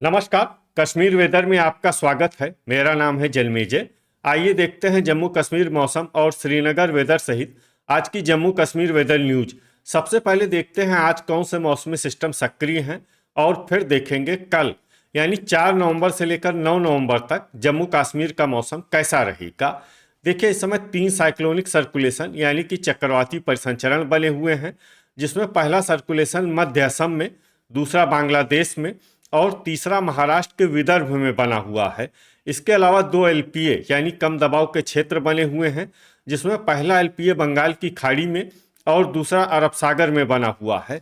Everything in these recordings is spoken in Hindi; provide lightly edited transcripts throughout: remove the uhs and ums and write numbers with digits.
नमस्कार। कश्मीर वेदर में आपका स्वागत है। मेरा नाम है जलमेजे। आइए देखते हैं जम्मू कश्मीर मौसम और श्रीनगर वेदर सहित आज की जम्मू कश्मीर वेदर न्यूज। सबसे पहले देखते हैं आज कौन से मौसमी सिस्टम सक्रिय हैं और फिर देखेंगे कल यानी 4 नवंबर से लेकर 9 नवंबर तक जम्मू कश्मीर का मौसम कैसा रहेगा। देखिए, इस समय 3 साइक्लोनिक सर्कुलेशन यानी कि चक्रवाती परिसंचरण बने हुए हैं, जिसमें पहला सर्कुलेशन मध्य असम में, दूसरा बांग्लादेश में और तीसरा महाराष्ट्र के विदर्भ में बना हुआ है। इसके अलावा 2 एलपीए यानी कम दबाव के क्षेत्र बने हुए हैं, जिसमें पहला एलपीए बंगाल की खाड़ी में और दूसरा अरब सागर में बना हुआ है।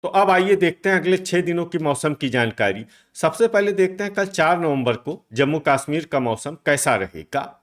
तो अब आइए देखते हैं अगले 6 दिनों की मौसम की जानकारी। सबसे पहले देखते हैं कल 4 नवंबर को जम्मू कश्मीर का मौसम कैसा रहेगा।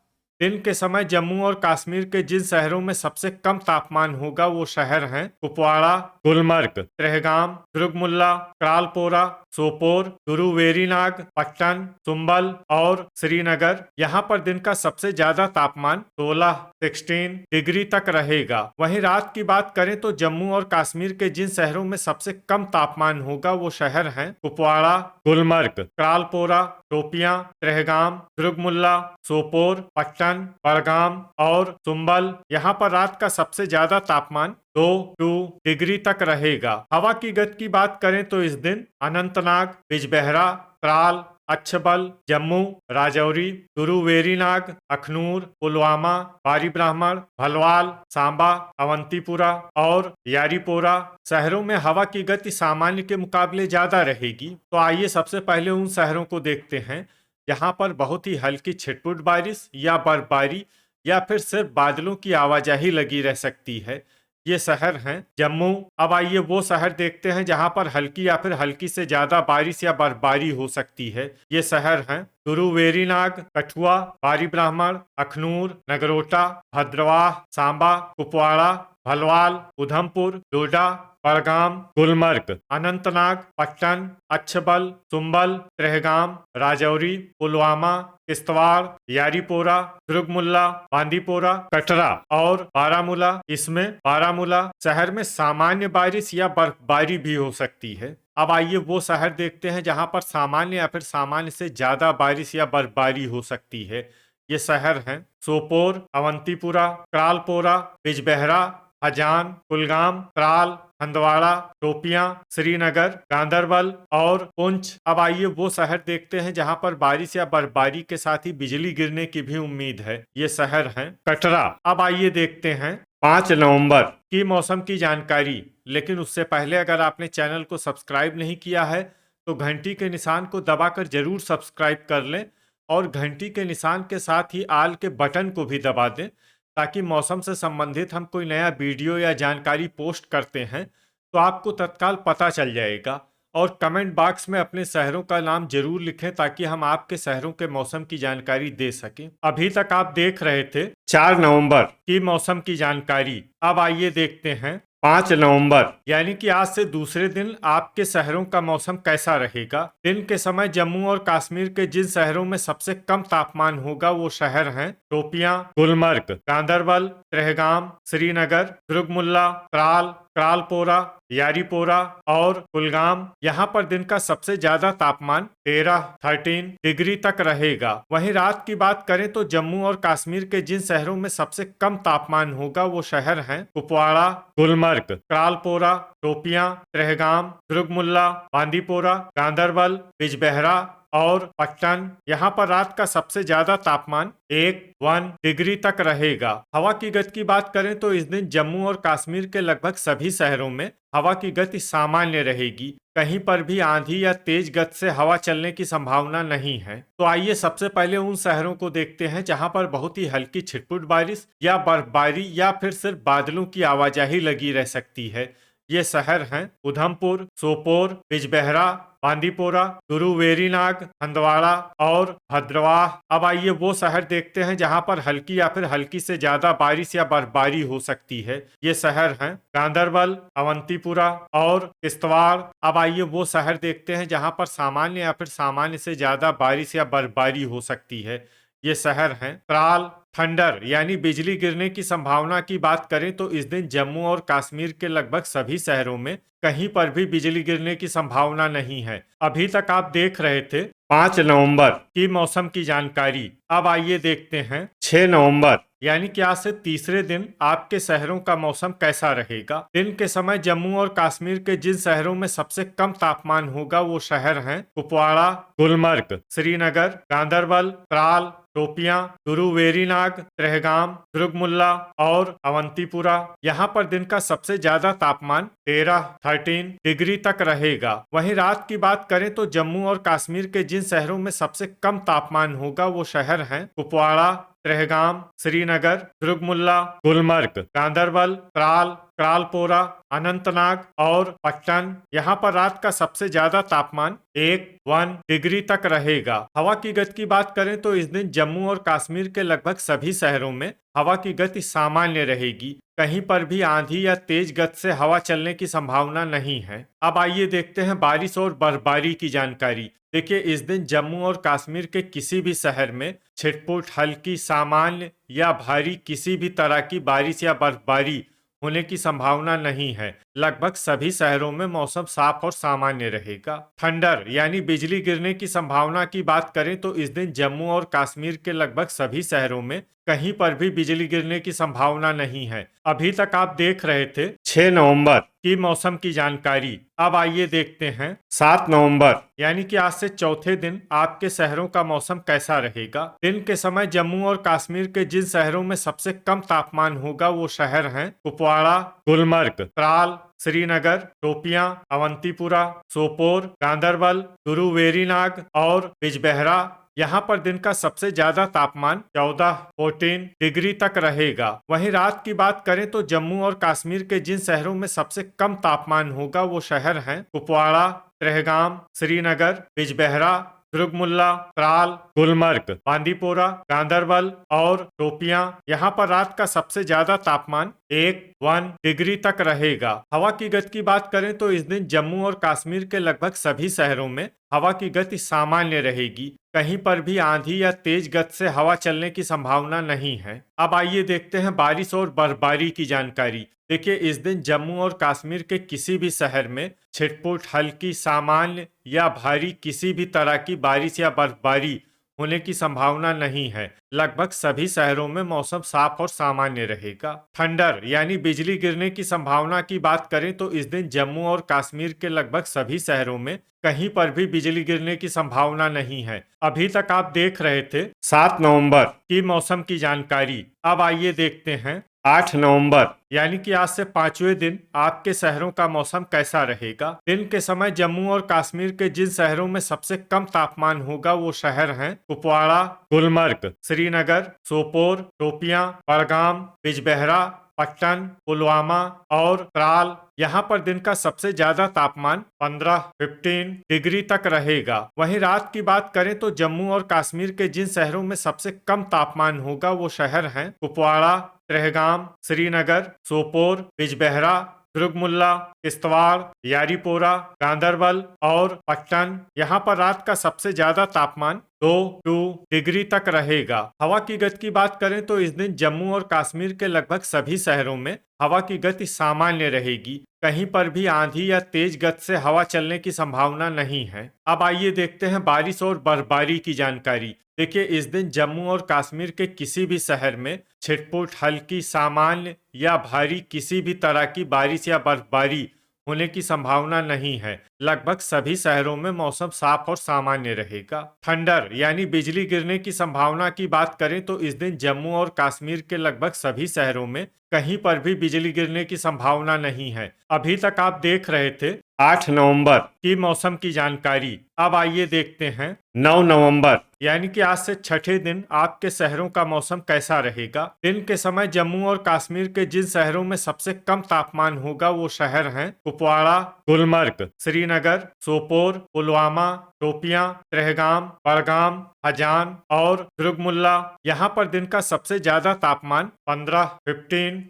दिन के समय जम्मू और कश्मीर के जिन शहरों में सबसे कम तापमान होगा वो शहर हैं कुपवाड़ा, गुलमर्ग, त्रेहगाम, दुर्गमुल्ला, क्रालपोरा, सोपोर, वेरीनाग, पट्टन, चुंबल और श्रीनगर। यहाँ पर दिन का सबसे ज्यादा तापमान 16 डिग्री तक रहेगा। वहीं रात की बात करें तो जम्मू और कश्मीर के जिन शहरों में सबसे कम तापमान होगा वो शहर हैं कुपवाड़ा, गुलमर्ग, क्रालपोरा, शोपियां, त्रेहगाम, दुर्गमुल्ला, सोपोर, पट्टन, बड़गाम और चुंबल। यहाँ पर रात का सबसे ज्यादा तापमान 2 डिग्री तक रहेगा। हवा की गति की बात करें तो इस दिन अनंतनाग, बिजबहरा, त्राल, अच्छबल, जम्मू, राजौरी, वेरीनाग, अखनूर, पुलवामा, बारी ब्राह्मण, भलवाल, सांबा, अवंतीपुरा और यारीपोरा शहरों में हवा की गति सामान्य के मुकाबले ज्यादा रहेगी। तो आइए सबसे पहले उन शहरों को देखते हैं जहां पर बहुत ही हल्की छिटपुट बारिश या बर्फबारी या फिर सिर्फ बादलों की आवाजाही लगी रह सकती है। ये शहर हैं जम्मू। अब आइए वो शहर देखते हैं जहां पर हल्की या फिर हल्की से ज्यादा बारिश या बर्फबारी हो सकती है। ये शहर हैं वेरीनाग, कठुआ, बारी ब्राह्मण, अखनूर, नगरोटा, भद्रवाह, सांबा, कुपवाड़ा, भलवाल, उधमपुर, डोडा, बड़गाम, गुलमर्ग, अनंतनाग, पट्टन, अच्छबल, चुंबल, त्रेहगाम, राजौरी, पुलवामा, किश्तवाड़, यारीपोरा, दुर्गमुल्ला, बांदीपोरा, कटरा और बारामूला। इसमें बारामूला शहर में सामान्य बारिश या बर्फबारी भी हो सकती है। अब आइए वो शहर देखते हैं जहां पर सामान्य या फिर सामान्य से ज्यादा बारिश या बर्फबारी हो सकती है। ये शहर हैं सोपोर, अवंतीपुरा, क्रालपोरा, बिजबहरा, हजान, कुलगाम, त्राल, हंदवाड़ा, शोपियां, श्रीनगर, गांदरबल और पुंछ। अब आइए वो शहर देखते हैं जहां पर बारिश या बर्फबारी के साथ ही बिजली गिरने की भी उम्मीद है। ये शहर हैं कटरा। अब आइए देखते हैं 5 नवंबर की मौसम की जानकारी। लेकिन उससे पहले अगर आपने चैनल को सब्सक्राइब नहीं किया है तो घंटी के निशान को दबाकर जरूर सब्सक्राइब कर लें और घंटी के निशान के साथ ही आल के बटन को भी दबा दें, ताकि मौसम से संबंधित हम कोई नया वीडियो या जानकारी पोस्ट करते हैं तो आपको तत्काल पता चल जाएगा। और कमेंट बॉक्स में अपने शहरों का नाम जरूर लिखें ताकि हम आपके शहरों के मौसम की जानकारी दे सकें। अभी तक आप देख रहे थे 4 नवंबर की मौसम की जानकारी। अब आइए देखते हैं 5 नवंबर यानी कि आज से दूसरे दिन आपके शहरों का मौसम कैसा रहेगा। दिन के समय जम्मू और कश्मीर के जिन शहरों में सबसे कम तापमान होगा वो शहर हैं शोपियां, गुलमर्ग, गांदरबल, त्रेहगाम, श्रीनगर, दुर्गमुल्ला, त्राल, क्रालपोरा, यारीपोरा और कुलगाम। यहाँ पर दिन का सबसे ज्यादा तापमान 13 डिग्री तक रहेगा। वहीं रात की बात करें तो जम्मू और कश्मीर के जिन शहरों में सबसे कम तापमान होगा वो शहर हैं कुपवाड़ा, गुलमर्ग, क्रालपोरा, शोपियां, त्रेहगाम, दुर्गमुल्ला, बांदीपोरा, गांदरबल, बिजबहरा और पट्टन। यहाँ पर रात का सबसे ज्यादा तापमान 1 डिग्री तक रहेगा। हवा की गति की बात करें तो इस दिन जम्मू और कश्मीर के लगभग सभी शहरों में हवा की गति सामान्य रहेगी। कहीं पर भी आंधी या तेज गति से हवा चलने की संभावना नहीं है। तो आइए सबसे पहले उन शहरों को देखते हैं जहां पर बहुत ही हल्की छिटपुट बारिश या बर्फबारी या फिर सिर्फ बादलों की आवाजाही लगी रह सकती है। ये शहर हैं उधमपुर, सोपोर, बिजबहरा, बांदीपोरा, वेरीनाग, हंदवाड़ा और भद्रवाह। अब आइए वो शहर देखते हैं जहां पर हल्की या फिर हल्की से ज्यादा बारिश या बर्फबारी हो सकती है। ये शहर हैं गांदरबल, अवंतीपुरा और किश्तवाड़। अब आइए वो शहर देखते हैं जहां पर सामान्य या फिर सामान्य से ज्यादा बारिश या बर्फबारी हो सकती है। ये शहर हैं त्राल, थंडर यानी बिजली गिरने की संभावना की बात करें तो इस दिन जम्मू और कश्मीर के लगभग सभी शहरों में कहीं पर भी बिजली गिरने की संभावना नहीं है। अभी तक आप देख रहे थे 5 नवंबर की मौसम की जानकारी। अब आइए देखते हैं 6 नवंबर यानी कि आज से तीसरे दिन आपके शहरों का मौसम कैसा रहेगा। दिन के समय जम्मू और कश्मीर के जिन शहरों में सबसे कम तापमान होगा वो शहर हैं कुपवाड़ा, गुलमर्ग, श्रीनगर, गांदरबल, त्राल, शोपियां, गुरुवेरीनाग, त्रेहगाम, दुर्गमुल्ला और अवंतीपुरा। यहाँ पर दिन का सबसे ज्यादा तापमान 13 डिग्री तक रहेगा। वहीं रात की बात करें तो जम्मू और कश्मीर के जिन शहरों में सबसे कम तापमान होगा वो शहर हैं कुपवाड़ा, त्रेहगाम, श्रीनगर, दुर्गमुल्ला, गुलमर्ग, गांदरबल, त्राल, क्रालपोरा, अनंतनाग और पट्टन। यहाँ पर रात का सबसे ज्यादा तापमान 1 डिग्री तक रहेगा। हवा की गति की बात करें तो इस दिन जम्मू और कश्मीर के लगभग सभी शहरों में हवा की गति सामान्य रहेगी। कहीं पर भी आंधी या तेज गति से हवा चलने की संभावना नहीं है। अब आइए देखते हैं बारिश और बर्फबारी की जानकारी। देखिए, इस दिन जम्मू और कश्मीर के किसी भी शहर में छिटपुट, हल्की, सामान्य या भारी किसी भी तरह की बारिश या बर्फबारी होने की संभावना नहीं है। लगभग सभी शहरों में मौसम साफ और सामान्य रहेगा। थंडर यानी बिजली गिरने की संभावना की बात करें तो इस दिन जम्मू और कश्मीर के लगभग सभी शहरों में कहीं पर भी बिजली गिरने की संभावना नहीं है। अभी तक आप देख रहे थे 6 नवंबर की मौसम की जानकारी। अब आइए देखते हैं 7 नवंबर यानी कि आज से चौथे दिन आपके शहरों का मौसम कैसा रहेगा। दिन के समय जम्मू और कश्मीर के जिन शहरों में सबसे कम तापमान होगा वो शहर हैं कुपवाड़ा, गुलमर्ग, त्राल, श्रीनगर, शोपियां, अवंतीपुरा, सोपोर, गांदरबल, गुरुवेरीनाग और बिजबेहरा। यहाँ पर दिन का सबसे ज्यादा तापमान 14 डिग्री तक रहेगा। वहीं रात की बात करें तो जम्मू और कश्मीर के जिन शहरों में सबसे कम तापमान होगा वो शहर हैं कुपवाड़ा, त्रेहगाम, श्रीनगर, बिजबेहरा, दुर्गमुल्ला, त्राल, गुलमर्ग, बांदीपोरा, गांदरबल और शोपियां। यहाँ पर रात का सबसे ज्यादा तापमान 1 डिग्री तक रहेगा। हवा की गति की बात करें तो इस दिन जम्मू और कश्मीर के लगभग सभी शहरों में हवा की गति सामान्य रहेगी। कहीं पर भी आंधी या तेज गति से हवा चलने की संभावना नहीं है। अब आइए देखते हैं बारिश और बर्फबारी की जानकारी। देखिए, इस दिन जम्मू और कश्मीर के किसी भी शहर में छिटपुट, हल्की, सामान्य या भारी किसी भी तरह की बारिश या बर्फबारी होने की संभावना नहीं है। लगभग सभी शहरों में मौसम साफ और सामान्य रहेगा। थंडर यानी बिजली गिरने की संभावना की बात करें तो इस दिन जम्मू और कश्मीर के लगभग सभी शहरों में कहीं पर भी बिजली गिरने की संभावना नहीं है। अभी तक आप देख रहे थे 7 नवंबर की मौसम की जानकारी। अब आइए देखते हैं 8 नवंबर यानी कि आज से पांचवें दिन आपके शहरों का मौसम कैसा रहेगा। दिन के समय जम्मू और कश्मीर के जिन शहरों में सबसे कम तापमान होगा वो शहर हैं कुपवाड़ा, गुलमर्ग, श्रीनगर, सोपोर, शोपियां, बड़गाम, बिजबेहरा, पट्टन, पुलवामा और त्राल। यहाँ पर दिन का सबसे ज्यादा तापमान 15 डिग्री तक रहेगा। वहीं रात की बात करें तो जम्मू और कश्मीर के जिन शहरों में सबसे कम तापमान होगा वो शहर हैं कुपवाड़ा, त्रेहगाम, श्रीनगर, सोपोर, बिजबेहरा, दुर्गमुल्ला, किश्तवाड़, यारीपोरा, गांदरबल और पट्टन। यहाँ पर रात का सबसे ज्यादा तापमान 2 डिग्री तक रहेगा। हवा की गति की बात करें तो इस दिन जम्मू और कश्मीर के लगभग सभी शहरों में हवा की गति सामान्य रहेगी। कहीं पर भी आंधी या तेज गति से हवा चलने की संभावना नहीं है। अब आइए देखते हैं बारिश और बर्फबारी की जानकारी। देखिए, इस दिन जम्मू और कश्मीर के किसी भी शहर में छिटपुट, हल्की, सामान्य या भारी किसी भी तरह की बारिश या बर्फबारी होने की संभावना नहीं है। लगभग सभी शहरों में मौसम साफ और सामान्य रहेगा। थंडर यानी बिजली गिरने की संभावना की बात करें तो इस दिन जम्मू और कश्मीर के लगभग सभी शहरों में कहीं पर भी बिजली गिरने की संभावना नहीं है। अभी तक आप देख रहे थे 8 नवंबर की मौसम की जानकारी। अब आइए देखते हैं 9 नवंबर यानी कि आज से छठे दिन आपके शहरों का मौसम कैसा रहेगा। दिन के समय जम्मू और कश्मीर के जिन शहरों में सबसे कम तापमान होगा वो शहर हैं कुपवाड़ा, गुलमर्ग, श्रीनगर, सोपोर, पुलवामा, शोपियां, त्रेहगाम, बड़गाम, हजान और दुर्गमुल्ला। यहाँ पर दिन का सबसे ज्यादा तापमान 15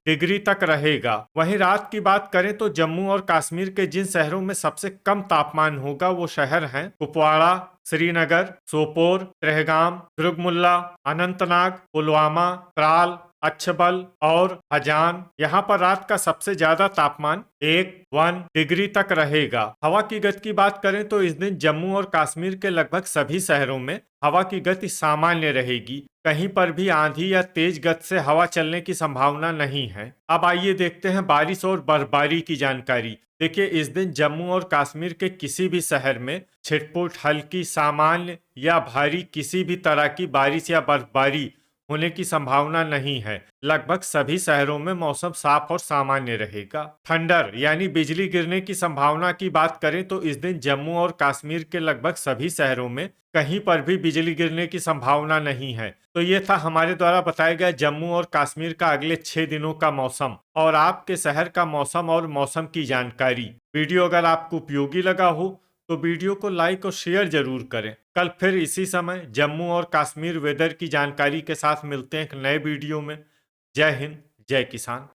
डिग्री तक रहेगा। वहीं रात की बात करें तो जम्मू और कश्मीर के जिन शहरों में सबसे कम तापमान होगा वो शहर हैं कुपवाड़ा, श्रीनगर, सोपोर, ट्रहगाम, दुर्गमुल्ला, अनंतनाग, पुलवामा, त्राल, अच्छबल और हजान। यहाँ पर रात का सबसे ज्यादा तापमान 1 डिग्री तक रहेगा। हवा की गति की बात करें तो इस दिन जम्मू और कश्मीर के लगभग सभी शहरों में हवा की गति सामान्य रहेगी। कहीं पर भी आंधी या तेज गति से हवा चलने की संभावना नहीं है। अब आइए देखते हैं बारिश और बर्फबारी की जानकारी। देखिए, इस दिन जम्मू और कश्मीर के किसी भी शहर में छिटपुट, हल्की, सामान्य या भारी किसी भी तरह की बारिश या बर्फबारी होने की संभावना नहीं है। लगभग सभी शहरों में मौसम साफ और सामान्य रहेगा। थंडर यानी बिजली गिरने की संभावना की बात करें तो इस दिन जम्मू और कश्मीर के लगभग सभी शहरों में कहीं पर भी बिजली गिरने की संभावना नहीं है। तो ये था हमारे द्वारा बताया गया जम्मू और कश्मीर का अगले 6 दिनों का मौसम और आपके शहर का मौसम और मौसम की जानकारी। वीडियो अगर आपको उपयोगी लगा हो तो वीडियो को लाइक और शेयर जरूर करें। कल फिर इसी समय जम्मू और कश्मीर वेदर की जानकारी के साथ मिलते हैं एक नए वीडियो में। जय हिंद, जय किसान।